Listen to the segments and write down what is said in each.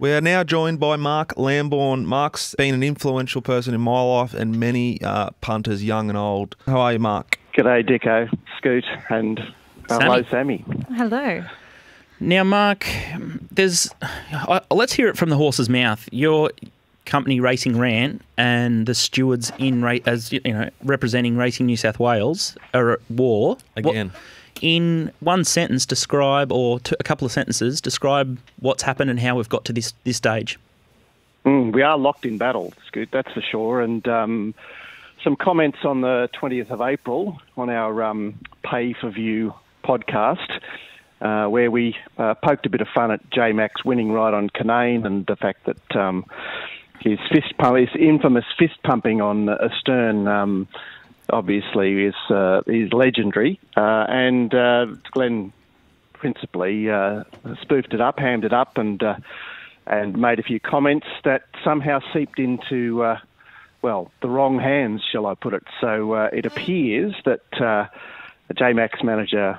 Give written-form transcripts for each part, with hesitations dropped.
We are now joined by Mark Lambourne. Mark's been an influential person in my life and many punters, young and old. How are you, Mark? G'day, Dicko, Scoot, and hello, Sammy. Hello. Now, Mark, let's hear it from the horse's mouth. Your company, Racing Rant, and the stewards representing Racing New South Wales are at war Again. In one sentence, describe, or a couple of sentences, describe what's happened and how we've got to this stage. We are locked in battle, Scoot, that's for sure. And some comments on the 20th of April on our Pay For View podcast, where we poked a bit of fun at J-Mac's winning right on Canane and the fact that his infamous fist pumping on Astern obviously is legendary, and Glenn principally spoofed it up, hammed it up, and made a few comments that somehow seeped into the wrong hands, shall I put it. So it appears that J-Mac's manager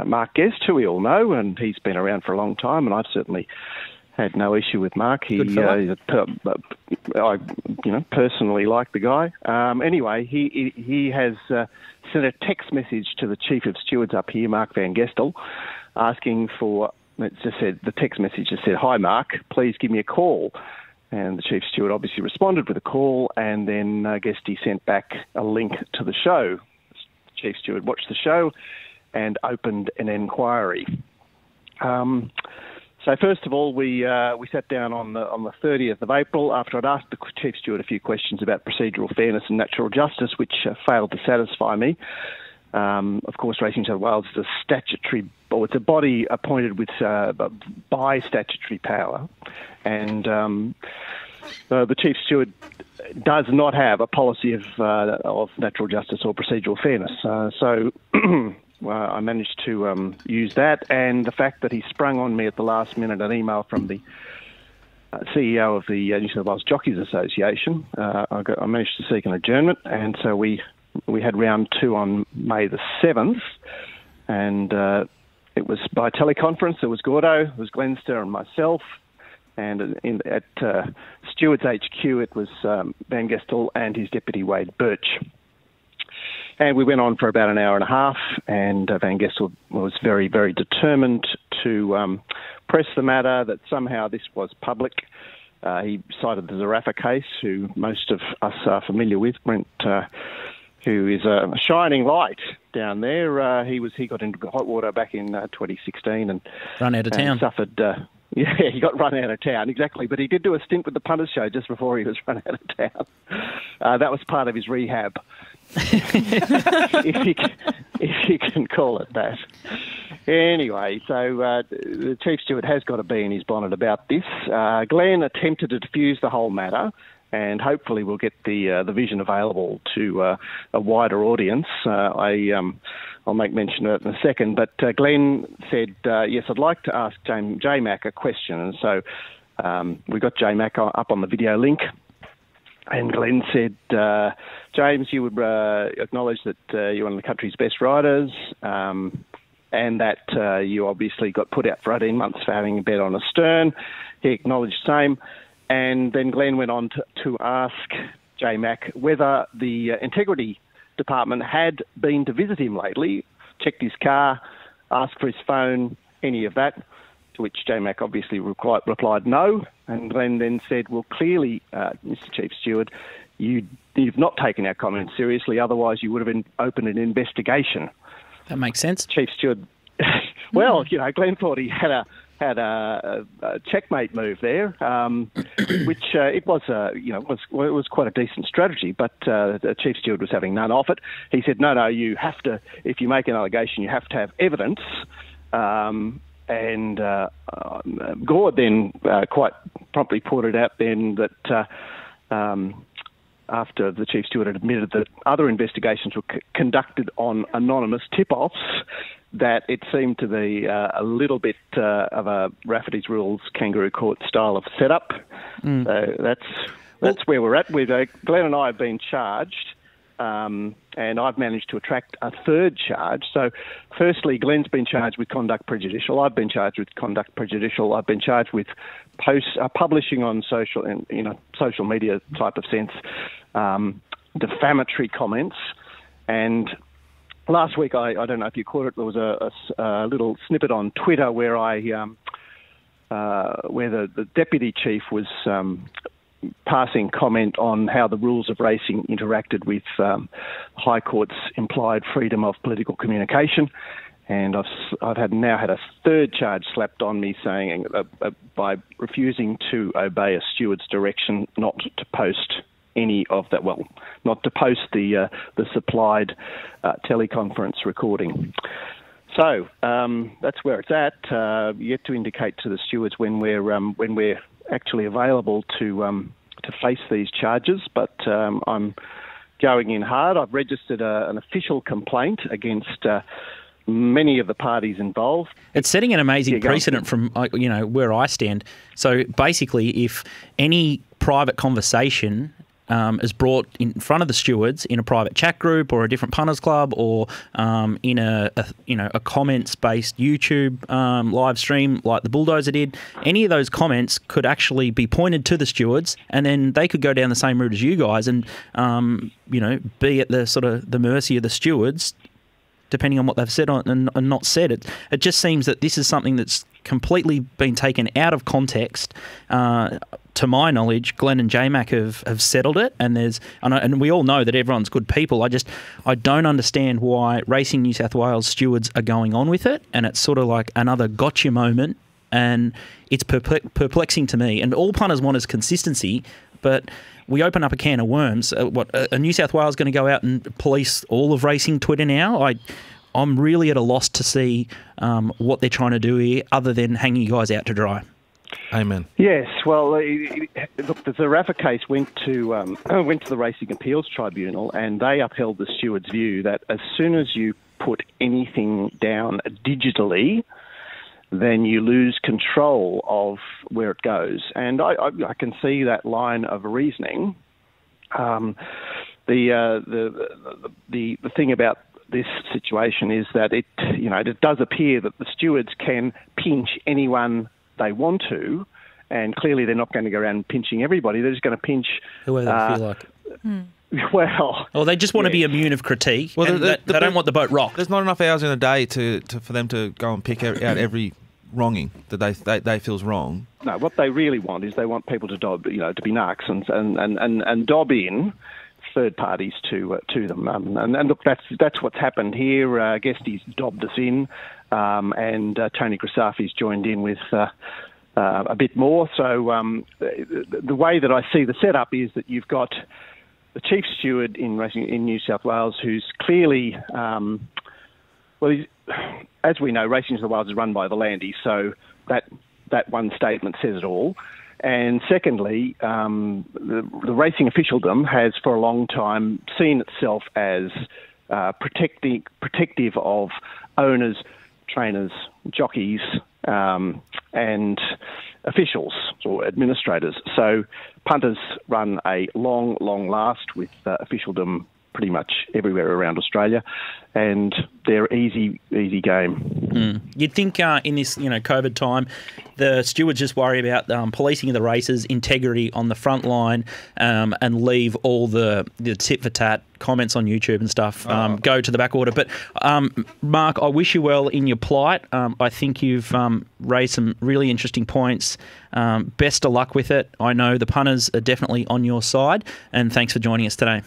Mark Guest, who we all know, and he's been around for a long time, and I've certainly had no issue with Mark. I personally like the guy. Anyway, he has sent a text message to the Chief of Stewards up here, Mark Van Gestel, asking for. It just said the text message just said, "Hi Mark, please give me a call." And the Chief Steward obviously responded with a call, and then Guesty sent back a link to the show. The Chief Steward watched the show and opened an inquiry. So first of all, we sat down on the 30th of April after I'd asked the Chief Steward a few questions about procedural fairness and natural justice, which failed to satisfy me. Of course, Racing New South Wales is it's a body appointed with by statutory power, and the Chief Steward does not have a policy of natural justice or procedural fairness. So I managed to use that, and the fact that he sprung on me at the last minute an email from the CEO of the New South Wales Jockeys Association. I managed to seek an adjournment, and so we had round 2 on May the 7th, and it was by teleconference. It was Gordo, it was Glenster and myself, and at Stewards HQ it was Van Gestel and his deputy Wade Birch. And we went on for about an hour and a half, and Van Gestel was very, very determined to press the matter that somehow this was public. He cited the Zarafa case, who most of us are familiar with, Brent, who is a shining light down there. He got into hot water back in 2016 and run out of town. Suffered. He got run out of town, exactly. But he did do a stint with the Punters Show just before he was run out of town. That was part of his rehab, if you can call it that. Anyway, so the Chief Steward has got a bee in his bonnet about this. Glenn attempted to diffuse the whole matter, and hopefully we'll get the vision available to a wider audience. I'll make mention of it in a second, but Glenn said, yes, I'd like to ask J-Mac a question. And so we got J-Mac up on the video link, and Glenn said, James, you would acknowledge that you're one of the country's best riders, and that you obviously got put out for 18 months for having a bet on Astern. He acknowledged the same. And then Glenn went on to ask J-Mac whether the integrity department had been to visit him lately, checked his car, asked for his phone, any of that, to which J-Mac obviously replied no. And Glenn then said, well, clearly, Mr. Chief Steward, you've not taken our comments seriously, otherwise you would have opened an investigation. That makes sense. Chief Steward, well, Glenn thought he had a checkmate move there, which it was quite a decent strategy. But the Chief Steward was having none of it. He said, "No, you have to. If you make an allegation, you have to have evidence." And Gord then quite promptly pointed out then that after the Chief Steward had admitted that other investigations were conducted on anonymous tip-offs, that it seemed to be a little bit of a Rafferty's Rules kangaroo court style of setup. So that's where we're at. Glenn and I have been charged, and and I've managed to attract a third charge. So, firstly, Glenn's been charged with conduct prejudicial. I've been charged with conduct prejudicial. I've been charged with publishing on social, in a social media type of sense, defamatory comments. And last week, I don't know if you caught it, there was a little snippet on Twitter where where the deputy chief was passing comment on how the rules of racing interacted with High Court's implied freedom of political communication. And I've now had a third charge slapped on me saying by refusing to obey a steward's direction not to post any of that, well, not to post the supplied teleconference recording. So that's where it's at. Yet to indicate to the stewards when we're actually available to face these charges, but I'm going in hard. I've registered an official complaint against many of the parties involved. It's setting an amazing precedent from where I stand. So basically, if any private conversation is brought in front of the stewards in a private chat group or a different punters club or in a comments-based YouTube live stream like the Bulldozer did, any of those comments could actually be pointed to the stewards, and then they could go down the same route as you guys and be at the sort of the mercy of the stewards, depending on what they've said and not said. It just seems that this is something that's completely been taken out of context. To my knowledge, Glenn and J-Mac have settled it, and we all know that everyone's good people. I don't understand why Racing New South Wales stewards are going on with it, and it's sort of like another gotcha moment, and it's perplexing to me. And all punters want is consistency, but we open up a can of worms. A New South Wales going to go out and police all of racing Twitter now? I'm really at a loss to see what they're trying to do here, other than hanging you guys out to dry. Amen. Yes, well, look, the Zarafa case went to the Racing Appeals Tribunal, and they upheld the steward's view that as soon as you put anything down digitally, then you lose control of where it goes. And I can see that line of reasoning. The thing about this situation is that it does appear that the stewards can pinch anyone they want to, and clearly they're not going to go around pinching everybody. They're just going to pinch whoever they feel like. Well, they just want to be immune of critique. Well, they don't want the boat rocked. There's not enough hours in a day for them to go and pick out every wronging that they feels wrong. No, what they really want is they want people to dob, to be narcs and dob in third parties to them. And look, that's what's happened here. Guestie's dobbed us in, and Tony Grisafi's joined in with a bit more. So the way that I see the setup is that you've got the chief steward in racing in New South Wales, who's clearly, as we know, Racing New South Wales is run by the Landy, so that one statement says it all. And secondly, the racing officialdom has for a long time seen itself as protective of owners, trainers, jockeys, and officials or administrators. So punters run a long last with officialdom pretty much everywhere around Australia, and they're easy game. You'd think in this COVID time, the stewards just worry about policing of the races, integrity on the front line, and leave all the tit for tat comments on YouTube and stuff go to the back order. But Mark, I wish you well in your plight. I think you've raised some really interesting points. Best of luck with it. I know the punters are definitely on your side, and thanks for joining us today.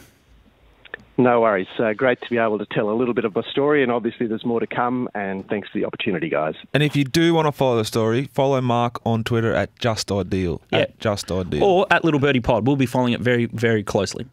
No worries. Great to be able to tell a little bit of my story, and obviously there's more to come, and thanks for the opportunity, guys. And if you do want to follow the story, follow Mark on Twitter at JustIdeal. Yeah. At JustIdeal. Or at Little Birdie Pod. We'll be following it very, very closely.